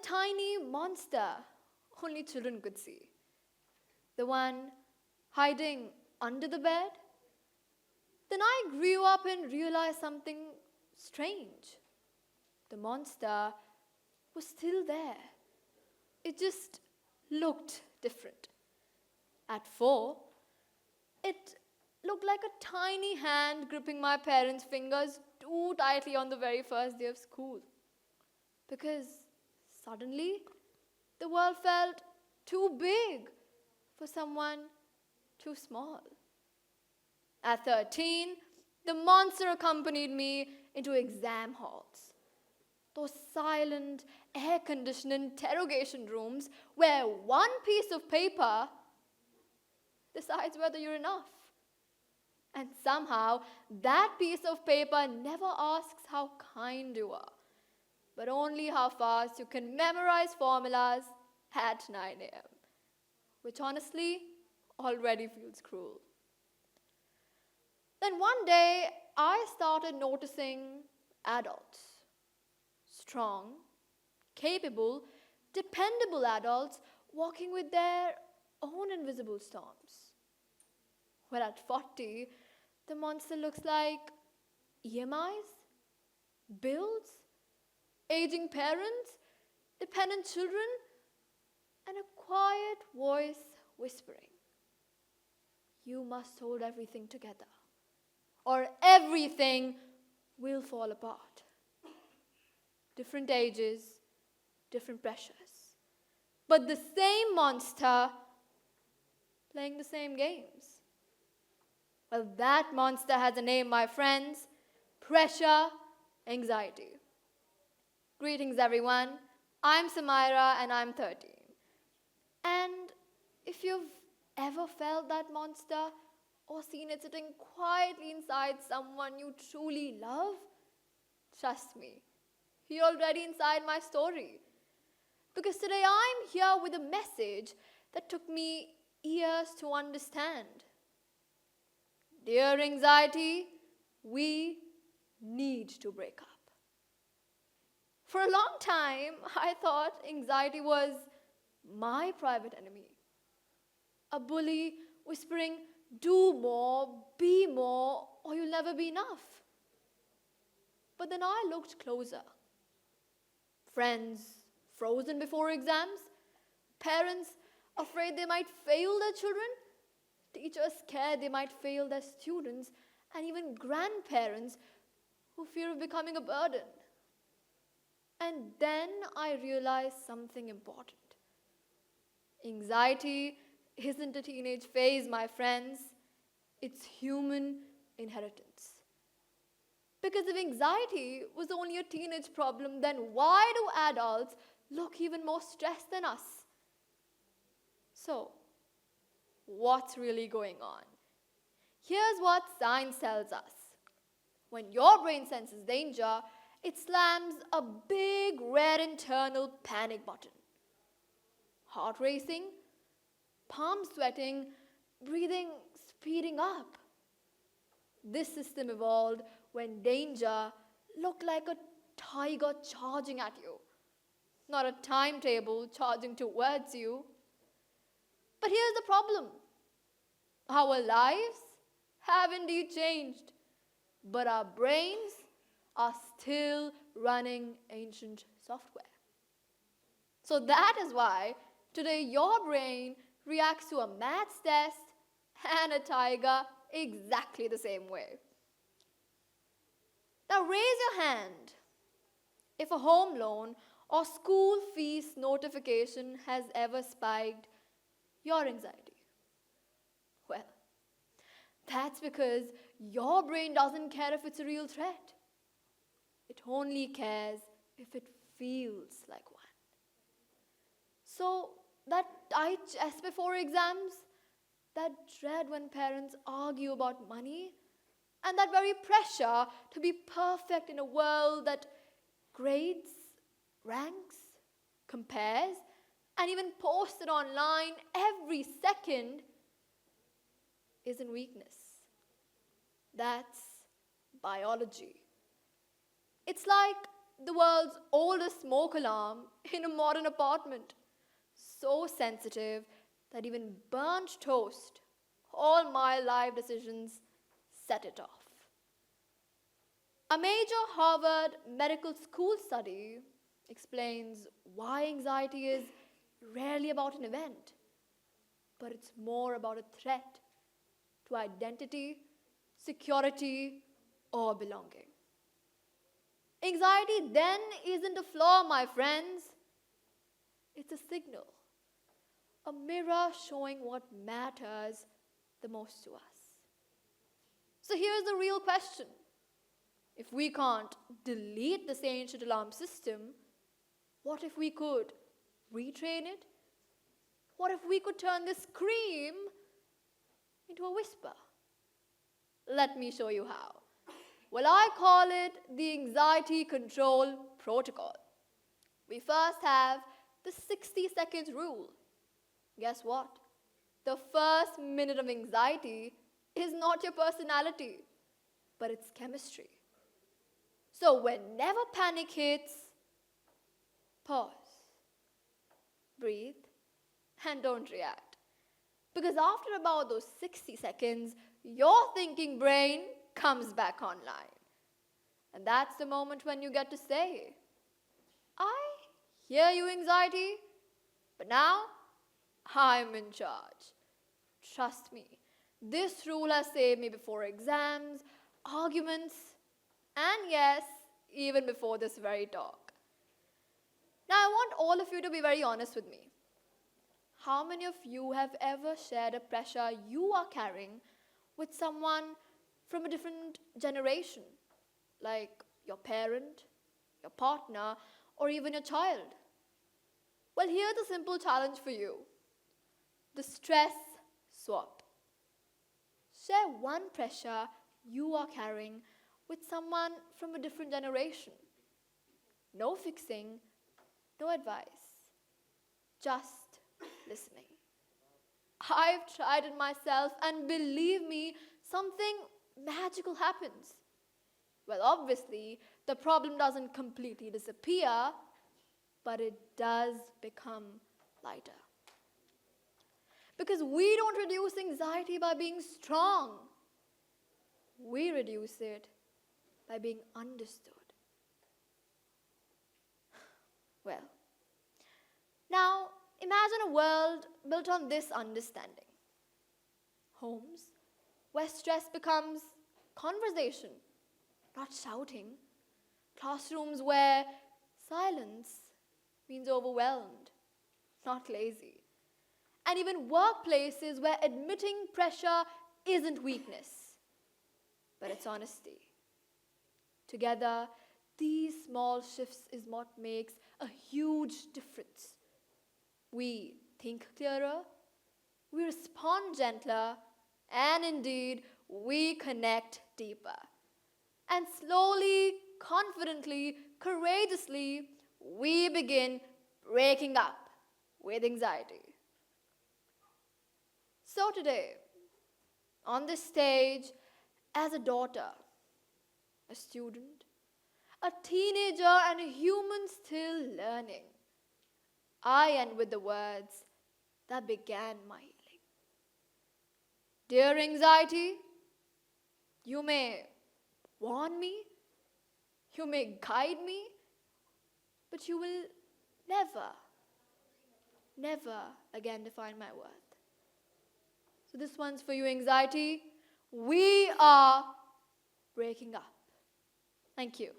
tiny monster only children could see. The one hiding under the bed. Then I grew up and realized something strange. The monster was still there. It just looked different. At 4, it looked like a tiny hand gripping my parents' fingers too tightly on the very first day of school. Because suddenly, the world felt too big for someone too small. At 13, the monster accompanied me into exam halls. Those silent, air-conditioned interrogation rooms where one piece of paper decides whether you're enough. And somehow, that piece of paper never asks how kind you are, but only how fast you can memorize formulas at 9 a.m., which honestly already feels cruel. Then one day, I started noticing adults. Strong, capable, dependable adults walking with their own invisible storms. Well, at 40, the monster looks like EMIs, bills, aging parents, dependent children, and a quiet voice whispering, "You must hold everything together, or everything will fall apart." Different ages, different pressures, but the same monster playing the same games. Well, that monster has a name, my friends: pressure, anxiety. Greetings, everyone. I'm Samaira, and I'm 13. And if you've ever felt that monster or seen it sitting quietly inside someone you truly love, trust me, you're already inside my story. Because today I'm here with a message that took me years to understand. Dear anxiety, we need to break up. For a long time, I thought anxiety was my private enemy. A bully whispering, "Do more, be more, or you'll never be enough." But then I looked closer. Friends frozen before exams, parents afraid they might fail their children, teachers scared they might fail their students, and even grandparents who fear of becoming a burden. And then I realized something important. Anxiety isn't a teenage phase, my friends. It's human inheritance. Because if anxiety was only a teenage problem, then why do adults look even more stressed than us? So, what's really going on? Here's what science tells us. When your brain senses danger, it slams a big red internal panic button. Heart racing, palms sweating, breathing speeding up. This system evolved when danger looked like a tiger charging at you, not a timetable charging towards you. But here's the problem. Our lives have indeed changed, but our brains are still running ancient software. So that is why today your brain reacts to a maths test and a tiger exactly the same way. Now raise your hand if a home loan or school fees notification has ever spiked your anxiety. Well, that's because your brain doesn't care if it's a real threat. It only cares if it feels like one. So that tight chest before exams, that dread when parents argue about money, and that very pressure to be perfect in a world that grades, ranks, compares, and even posted online every second isn't weakness. That's biology. It's like the world's oldest smoke alarm in a modern apartment. So sensitive that even burnt toast, all my life decisions, set it off. A major Harvard Medical School study explains why anxiety is rarely about an event, but it's more about a threat to identity, security, or belonging. Anxiety then isn't a flaw, my friends. It's a signal, a mirror showing what matters the most to us. So here's the real question. If we can't delete this ancient alarm system, what if we could retrain it? What if we could turn this scream into a whisper? Let me show you how. Well, I call it the anxiety control protocol. We first have the 60 seconds rule. Guess what? The first minute of anxiety is not your personality, but it's chemistry. So whenever panic hits, pause, breathe, and don't react. Because after about those 60 seconds, your thinking brain comes back online. And that's the moment when you get to say, I hear you, anxiety, but now I'm in charge. Trust me, this rule has saved me before exams, arguments, and yes, even before this very talk. Now, I want all of you to be very honest with me. How many of you have ever shared a pressure you are carrying with someone from a different generation, like your parent, your partner, or even your child? Well, here's a simple challenge for you. The stress swap. Share one pressure you are carrying with someone from a different generation. No fixing, no advice, just listening. I've tried it myself, and believe me, something magical happens. Well, obviously, the problem doesn't completely disappear, but it does become lighter. Because we don't reduce anxiety by being strong. We reduce it by being understood. Well, now imagine a world built on this understanding. Homes where stress becomes conversation, not shouting. Classrooms where silence means overwhelmed, not lazy. And even workplaces where admitting pressure isn't weakness, but it's honesty. Together, these small shifts is what makes a huge difference. We think clearer, we respond gentler, and indeed, we connect deeper. And slowly, confidently, courageously, we begin breaking up with anxiety. So today, on this stage, as a daughter, a student, a teenager, and a human still learning, I end with the words that began my healing. Dear anxiety, you may warn me, you may guide me, but you will never again define my worth. So this one's for you, anxiety. We are breaking up. Thank you.